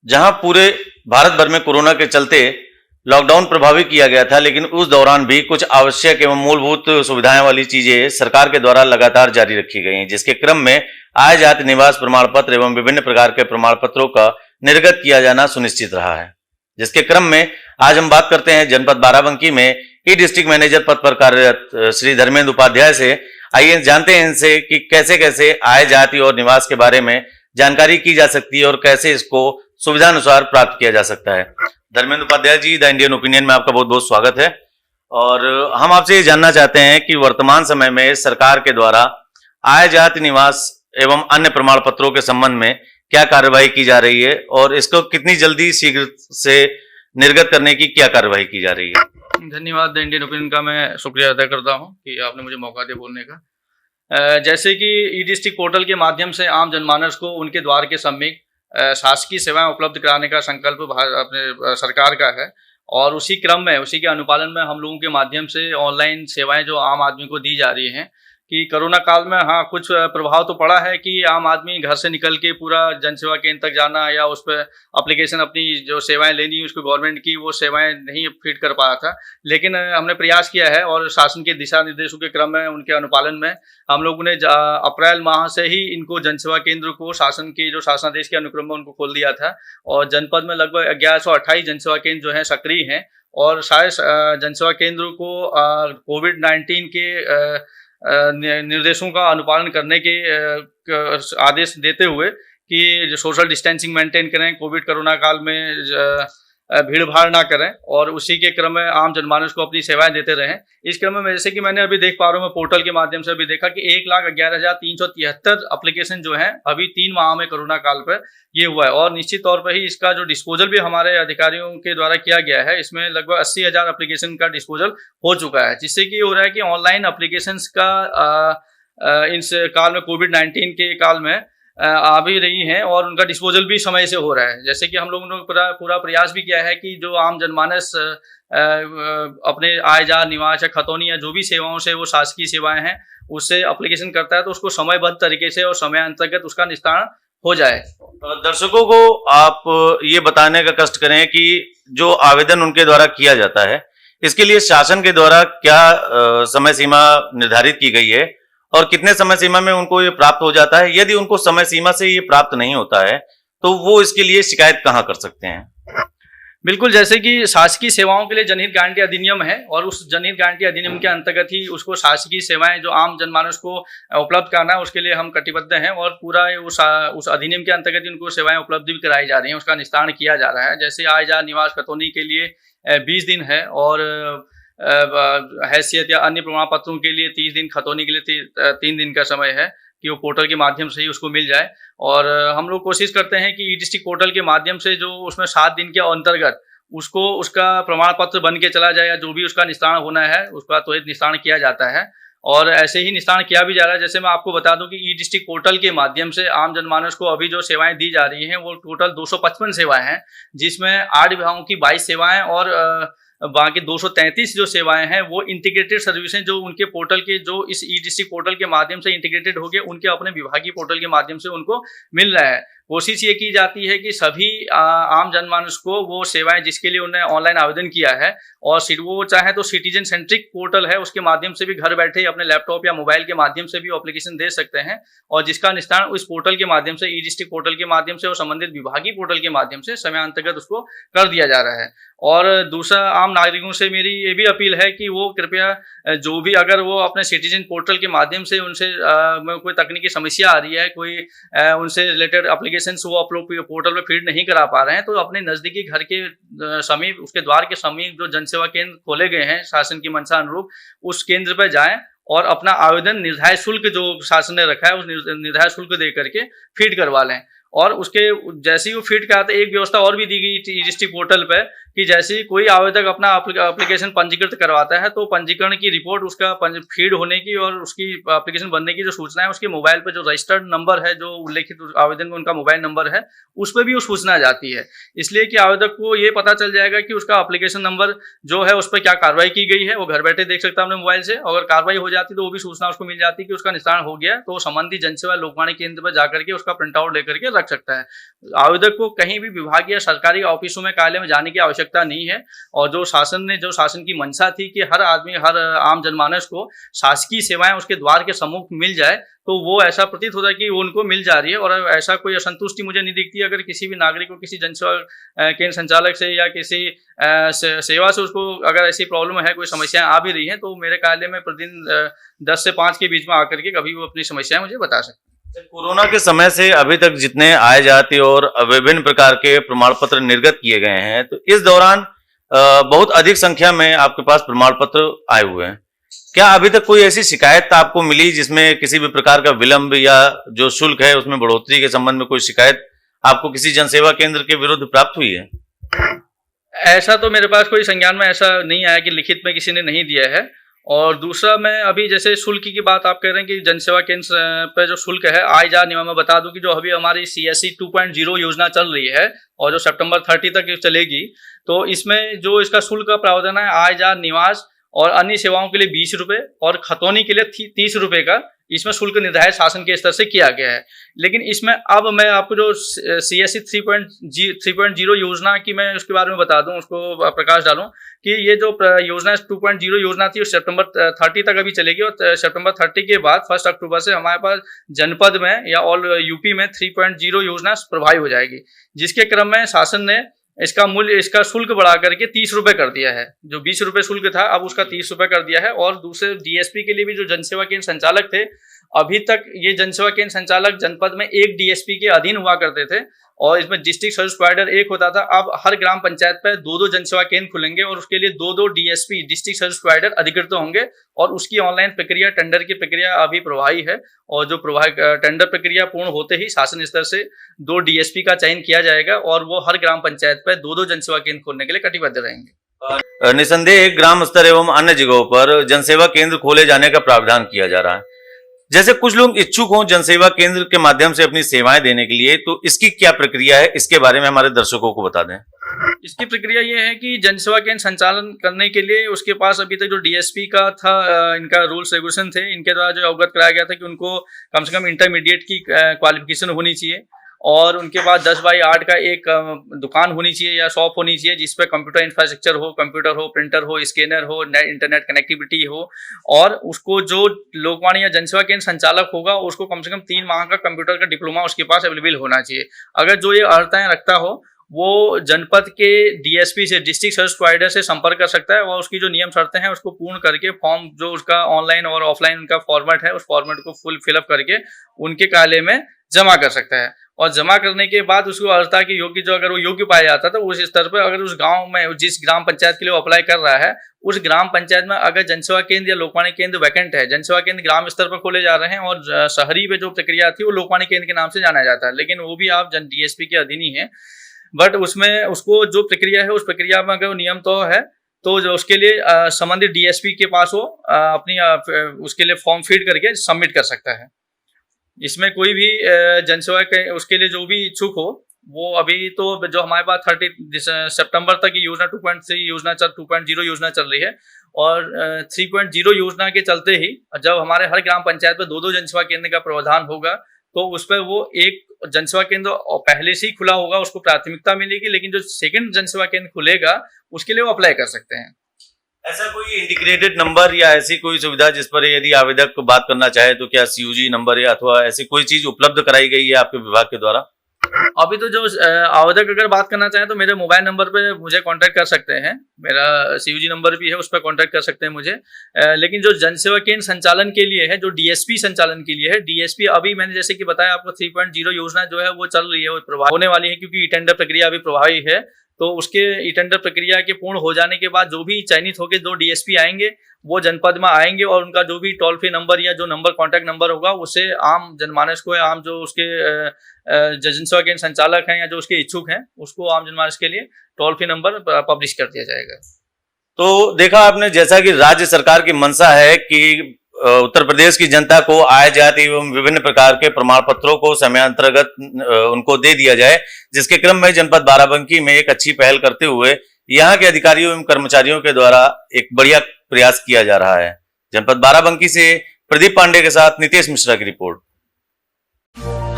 जहां पूरे भारत भर में कोरोना के चलते लॉकडाउन प्रभावी किया गया था, लेकिन उस दौरान भी कुछ आवश्यक एवं मूलभूत सुविधाएं वाली चीजें सरकार के द्वारा लगातार जारी रखी गई हैं, जिसके क्रम में आय जाति निवास प्रमाण पत्र एवं विभिन्न प्रकार के प्रमाण पत्रों का निर्गत किया जाना सुनिश्चित रहा है। जिसके क्रम में आज हम बात करते हैं जनपद बाराबंकी में ई डिस्ट्रिक्ट मैनेजर पद पर कार्यरत श्री धर्मेंद्र उपाध्याय से। आइए जानते हैं इनसे कि कैसे कैसे आय जाति और निवास के बारे में जानकारी की जा सकती है और कैसे इसको सुविधानुसार प्राप्त किया जा सकता है। Dharmendra Upadhyay ji, the Indian opinion में आपका बहुत बहुत स्वागत है। और हम आपसे ये जानना चाहते हैं कि वर्तमान समय में सरकार के द्वारा आय जाति निवास एवं अन्य प्रमाण पत्रों के संबंध में क्या कार्यवाही की जा रही है और इसको कितनी जल्दी शीघ्र से निर्गत करने की क्या कार्यवाही की जा रही है। धन्यवाद। द इंडियन ओपिनियन का मैं शुक्रिया अदा करता हूं कि आपने मुझे मौका दिया बोलने का। जैसे कि ई डिस्ट्रिक्ट पोर्टल के माध्यम से आम जनमानस को उनके द्वार के समीप शासकीय सेवाएं उपलब्ध कराने का संकल्प अपने सरकार का है और उसी क्रम में, उसी के अनुपालन में हम लोगों के माध्यम से ऑनलाइन सेवाएं जो आम आदमी को दी जा रही हैं कि कोरोना काल में हाँ कुछ प्रभाव तो पड़ा है कि आम आदमी घर से निकल के पूरा जनसेवा केंद्र तक जाना या उस पर एप्लीकेशन अपनी जो सेवाएं लेनी उसको गवर्नमेंट की वो सेवाएं नहीं फीड कर पाया था। लेकिन हमने प्रयास किया है और शासन के दिशा निर्देशों के क्रम में, उनके अनुपालन में हम लोगों ने अप्रैल माह से ही इनको जनसेवा केंद्र को शासन के जो शासनादेश के अनुक्रम में उनको खोल दिया था और जनपद में लगभग 1128 जनसेवा केंद्र जो है सक्रिय हैं और सारे जनसेवा केंद्रों को कोविड-19 के निर्देशों का अनुपालन करने के आदेश देते हुए कि जो सोशल डिस्टेंसिंग मेंटेन करें, कोविड कोरोना काल में भीड़ भाड़ ना करें और उसी के क्रम में आम जनमानस को अपनी सेवाएं देते रहें। इस क्रम में जैसे कि मैंने अभी देख पा रहा हूँ, मैं पोर्टल के माध्यम से अभी देखा कि 1,11,373 एप्लीकेशन जो हैं अभी 3 माह में कोरोना काल पर ये हुआ है और निश्चित तौर पर ही इसका जो डिस्पोजल भी हमारे अधिकारियों के द्वारा किया गया है, इसमें लगभग 80,000 एप्लीकेशन का डिस्पोजल हो चुका है, जिससे कि ये हो रहा है कि ऑनलाइन एप्लीकेशंस का इस काल में कोविड-19 के काल में आ भी रही हैं और उनका डिस्पोजल भी समय से हो रहा है। जैसे कि हम लोगों ने पूरा प्रयास भी किया है कि जो आम जनमानस अपने आय जात निवास या खतौनी या जो भी सेवाओं से वो शासकीय सेवाएं हैं उससे एप्लीकेशन करता है तो उसको समयबद्ध तरीके से और समय अंतर्गत उसका निस्तारण हो जाए। दर्शकों को आप ये बताने का कष्ट करें कि जो आवेदन उनके द्वारा किया जाता है इसके लिए शासन के द्वारा क्या समय सीमा निर्धारित की गई है और कितने समय सीमा में उनको ये प्राप्त हो जाता है। यदि उनको समय सीमा से ये प्राप्त नहीं होता है तो वो इसके लिए शिकायत कहाँ कर सकते हैं। बिल्कुल, जैसे कि शासकीय सेवाओं के लिए जनहित गारंटी अधिनियम है और उस जनहित गारंटी अधिनियम के अंतर्गत ही उसको शासकीय सेवाएं जो आम जनमानस को उपलब्ध कराना है उसके लिए हम कटिबद्ध हैं और पूरा उस अधिनियम के अंतर्गत उनको सेवाएं उपलब्ध भी कराई जा रही हैं, उसका निस्तारण किया जा रहा है। जैसे आय जात निवास खतौनी के लिए 20 दिन है और हैसियत या अन्य प्रमाण पत्रों के लिए 30 दिन, खतौनी के लिए 3 दिन का समय है कि वो पोर्टल के माध्यम से ही उसको मिल जाए। और हम लोग कोशिश करते हैं कि ई डिस्ट्रिक्ट पोर्टल के माध्यम से जो उसमें 7 दिन के अंतर्गत उसको उसका प्रमाण पत्र बन के चला जाए या जो भी उसका निस्तारण होना है उसका त्वरित निस्तारण किया जाता है और ऐसे ही निस्तारण किया भी जा रहा है। जैसे मैं आपको बता दूं कि ई डिस्ट्रिक्ट पोर्टल के माध्यम से आम जनमानस को अभी जो सेवाएं दी जा रही हैं वो टोटल 255 सेवाएं हैं, जिसमें 8 विभागों की 22 सेवाएं और बाकी 233 जो सेवाएं हैं वो इंटीग्रेटेड सर्विसेज जो उनके पोर्टल के जो इस ई डिस्ट्रिक्ट पोर्टल के माध्यम से इंटीग्रेटेड हो गए उनके अपने विभागीय पोर्टल के माध्यम से उनको मिल रहा है। कोशिश ये की जाती है कि सभी आम जनमानस को वो सेवाएं जिसके लिए उन्होंने ऑनलाइन आवेदन किया है और वो चाहे तो सिटीजन सेंट्रिक पोर्टल है उसके माध्यम से भी घर बैठे अपने लैपटॉप या मोबाइल के माध्यम से भी एप्लीकेशन दे सकते हैं और जिसका निस्तारण उस पोर्टल के माध्यम से ई डिस्ट्रिक्ट पोर्टल के माध्यम से और संबंधित विभागीय पोर्टल के माध्यम से समयांतर्गत उसको कर दिया जा रहा है। और दूसरा, आम नागरिकों से मेरी ये भी अपील है कि वो कृपया जो भी अगर वो अपने सिटीजन पोर्टल के माध्यम से उनसे कोई तकनीकी समस्या आ रही है, कोई उनसे रिलेटेड एप्लीकेशन वो आप लोग पोर्टल पे फीड नहीं करा पा रहे हैं तो अपने नजदीकी घर के समीप, उसके द्वार के समीप जो जनसेवा केंद्र खोले गए हैं शासन की मंशा अनुरूप उस केंद्र पर जाएं और अपना आवेदन निर्धारित शुल्क जो शासन ने रखा है उस निर्धारित शुल्क दे करके फीड करवा लें। और उसके जैसे ही वो फीड कराते एक व्यवस्था और भी दी गई डिस्ट्रिक्ट पोर्टल पर कि जैसे ही कोई आवेदक अपना एप्लीकेशन पंजीकृत करवाता है तो पंजीकरण की रिपोर्ट उसका फीड होने की और उसकी एप्लीकेशन बनने की जो सूचना है उसके मोबाइल पर जो रजिस्टर्ड नंबर है, जो उल्लेखित आवेदन में उनका मोबाइल नंबर है, उस पर भी वो सूचना जाती है। इसलिए कि आवेदक को ये पता चल जाएगा कि उसका एप्लीकेशन नंबर जो है उस पर क्या कार्रवाई की गई है, वो घर बैठे देख सकता है अपने मोबाइल से। अगर कार्रवाई हो जाती तो वो भी सूचना उसको मिल जाती कि उसका निस्तारण हो गया, तो संबंधित जनसेवा लोकवाणी केंद्र पर जाकर के उसका प्रिंट आउट लेकर के रख सकता है। आवेदक को कहीं भी विभागीय सरकारी ऑफिसों में, कार्यालय में जाने की आवश्यकता नहीं है। और जो शासन की मंशा थी कि हर आदमी, हर आम जनमानस को शासकीय सेवाएं उसके द्वार के सम्मुख मिल जाए, तो वो ऐसा प्रतीत होता है कि वो उनको मिल जा रही है। और ऐसा कोई असंतुष्टि मुझे नहीं दिखती अगर किसी भी नागरिक को किसी जनसेवा केंद्र संचालक से या किसी सेवा से उसको अगर ऐसी प्रॉब्लम है, कोई समस्याएं आ भी रही हैं, तो मेरे कार्यालय में प्रतिदिन 10 से 5 के बीच में आकर के कभी वो अपनी समस्याएं मुझे बता सकते हैं। कोरोना के समय से अभी तक जितने आय जाति और विभिन्न प्रकार के प्रमाण पत्र निर्गत किए गए हैं, तो इस दौरान बहुत अधिक संख्या में आपके पास प्रमाण पत्र आए हुए हैं। क्या अभी तक कोई ऐसी शिकायत आपको मिली जिसमें किसी भी प्रकार का विलंब या जो शुल्क है उसमें बढ़ोतरी के संबंध में कोई शिकायत आपको किसी जनसेवा केंद्र के विरुद्ध प्राप्त हुई है? ऐसा तो मेरे पास कोई संज्ञान में ऐसा नहीं आया कि लिखित में किसी ने नहीं दिया है। और दूसरा, मैं अभी जैसे शुल्क की बात आप कह रहे हैं कि जनसेवा केंद्र पे जो शुल्क है आय जा नियम, में बता दूं कि जो अभी हमारी CSC 2.0 योजना चल रही है और जो सितंबर 30 तक चलेगी, तो इसमें जो इसका शुल्क का प्रावधान है, आय जा निवास और अन्य सेवाओं के लिए 20 रुपये और खतौनी के लिए 30 रुपये का इसमें शुल्क निर्धारित शासन के स्तर से किया गया है। लेकिन इसमें अब मैं आपको जो CSC 3.0 योजना की मैं उसके बारे में बता दूं, उसको प्रकाश डालूं कि ये जो योजना 2.0 योजना थी सितंबर 30 तक अभी चलेगी। और सितंबर 30 के बाद 1 अक्टूबर से हमारे पास जनपद में या ऑल यूपी में 3.0 योजना प्रभावी हो जाएगी, जिसके क्रम में शासन ने इसका शुल्क बढ़ा करके 30 रुपये कर दिया है। जो 20 रुपये शुल्क था अब उसका 30 रुपये कर दिया है। और दूसरे DSP के लिए भी जो जनसेवा केंद्र संचालक थे, अभी तक ये जनसेवा केंद्र संचालक जनपद में एक DSP के अधीन हुआ करते थे और इसमें डिस्ट्रिक्ट सर्विस प्रोवाइडर एक होता था। अब हर ग्राम पंचायत पे 2-2 जनसेवा केंद्र खुलेंगे और उसके लिए 2-2 DSP डिस्ट्रिक्ट सर्विस प्रोवाइडर अधिकृत होंगे और उसकी ऑनलाइन प्रक्रिया, टेंडर की प्रक्रिया अभी प्रभावी है। और जो टेंडर प्रक्रिया पूर्ण होते ही शासन स्तर से 2 DSP का चयन किया जाएगा और वो हर ग्राम पंचायत पे 2-2 जनसेवा केंद्र खोलने के लिए कटिबद्ध रहेंगे। निसंदेह ग्राम स्तर एवं अन्य जगहों पर जनसेवा केंद्र खोले जाने का प्रावधान किया जा रहा है। जैसे कुछ लोग इच्छुक हों जनसेवा केंद्र के माध्यम से अपनी सेवाएं देने के लिए, तो इसकी क्या प्रक्रिया है, इसके बारे में हमारे दर्शकों को बता दें। इसकी प्रक्रिया ये है कि जनसेवा केंद्र संचालन करने के लिए उसके पास अभी तक जो DSP का था, इनका रूल्स रेगुलेशन थे, इनके द्वारा जो अवगत कराया गया था कि उनको कम से कम इंटरमीडिएट की क्वालिफिकेशन होनी चाहिए और उनके बाद 10x8 का एक दुकान होनी चाहिए या शॉप होनी चाहिए जिस पर कंप्यूटर इंफ्रास्ट्रक्चर हो, कंप्यूटर हो, प्रिंटर हो, स्कैनर हो, इंटरनेट कनेक्टिविटी हो। और उसको जो लोकवाणी या जनसेवा केंद्र संचालक होगा उसको कम से कम 3 माह का कंप्यूटर का डिप्लोमा उसके पास अवेलेबल होना चाहिए। अगर जो ये अर्हताएं रखता हो वो जनपद के DSP से, डिस्ट्रिक्ट सर्विस प्रोवाइडर से संपर्क कर सकता है और उसकी जो नियम शर्तें हैं उसको पूर्ण करके फॉर्म, जो उसका ऑनलाइन और ऑफलाइन उनका फॉर्मेट है, उस फॉर्मेट को फुल फिलअप करके उनके कार्यालय में जमा कर सकता है। और जमा करने के बाद उसको अर्हता की योग्य, जो अगर वो योग्य पाया जाता है तो उस स्तर पर, अगर उस गांव में जिस ग्राम पंचायत के लिए वो अप्लाई कर रहा है उस ग्राम पंचायत में अगर जनसेवा केंद्र या लोकवाणी केंद्र वैकेंट है, जनसेवा केंद्र ग्राम स्तर पर खोले जा रहे हैं और शहरी में जो प्रक्रिया थी वो लोकवाणी केंद्र के नाम से जाना जाता है, लेकिन वो भी आप DSP के अधीन ही है। बट उसमें उसको जो प्रक्रिया है उस प्रक्रिया में अगर नियम तो है तो जो उसके लिए संबंधित DSP के पास वो अपनी उसके लिए फॉर्म फीड करके सबमिट कर सकता है। इसमें कोई भी जनसेवा के उसके लिए जो भी इच्छुक हो वो अभी तो जो हमारे पास 30 सितंबर तक ये योजना 2.0 योजना चल रही है और 3.0 योजना के चलते ही जब हमारे हर ग्राम पंचायत में 2-2 जनसेवा केंद्र का प्रावधान होगा तो उस पर वो एक जनसेवा केंद्र पहले से ही खुला होगा, उसको प्राथमिकता मिलेगी, लेकिन जो सेकंड जनसेवा केंद्र खुलेगा उसके लिए वो अप्लाई कर सकते हैं। ऐसा कोई इंटीग्रेटेड नंबर या ऐसी कोई सुविधा जिस पर यदि आवेदक को बात करना चाहे तो क्या CUG नंबर या अथवा ऐसी कोई चीज उपलब्ध कराई गई है आपके विभाग के द्वारा? अभी तो जो आवेदक अगर बात करना चाहे तो मेरे मोबाइल नंबर पे मुझे कांटेक्ट कर सकते हैं, मेरा CUG नंबर भी है, उस पर कांटेक्ट कर सकते हैं मुझे। लेकिन जो जनसेवा केंद्र संचालन के लिए है, जो DSP संचालन के लिए है, DSP अभी मैंने जैसे कि बताया आपको 3.0 योजना जो है वो चल रही है, वो प्रभावी होने वाली है क्योंकि टेंडर प्रक्रिया अभी प्रभावी है। तो उसके ई टेंडर प्रक्रिया के पूर्ण हो जाने के बाद जो भी चयनित होकर जो डीएसपी आएंगे वो जनपद में आएंगे और उनका जो भी टोल फ्री नंबर या जो नंबर कॉन्टैक्ट नंबर होगा उससे आम जनमानस को या आम जो उसके एजेंसियों के संचालक हैं या जो उसके इच्छुक हैं उसको आम जनमानस के लिए टोल फ्री नंबर पब्लिश कर दिया जाएगा। तो देखा आपने जैसा कि राज्य सरकार की मंशा है कि उत्तर प्रदेश की जनता को आय जाति एवं विभिन्न प्रकार के प्रमाण पत्रों को समयांतर्गत उनको दे दिया जाए, जिसके क्रम में जनपद बाराबंकी में एक अच्छी पहल करते हुए यहाँ के अधिकारियों एवं कर्मचारियों के द्वारा एक बढ़िया प्रयास किया जा रहा है। जनपद बाराबंकी से प्रदीप पांडे के साथ नितेश मिश्रा की रिपोर्ट।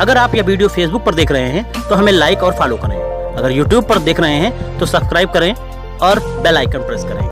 अगर आप यह वीडियो फेसबुक पर देख रहे हैं तो हमें लाइक और फॉलो करें। अगर यूट्यूब पर देख रहे हैं तो सब्सक्राइब करें और बेल आइकन प्रेस करें।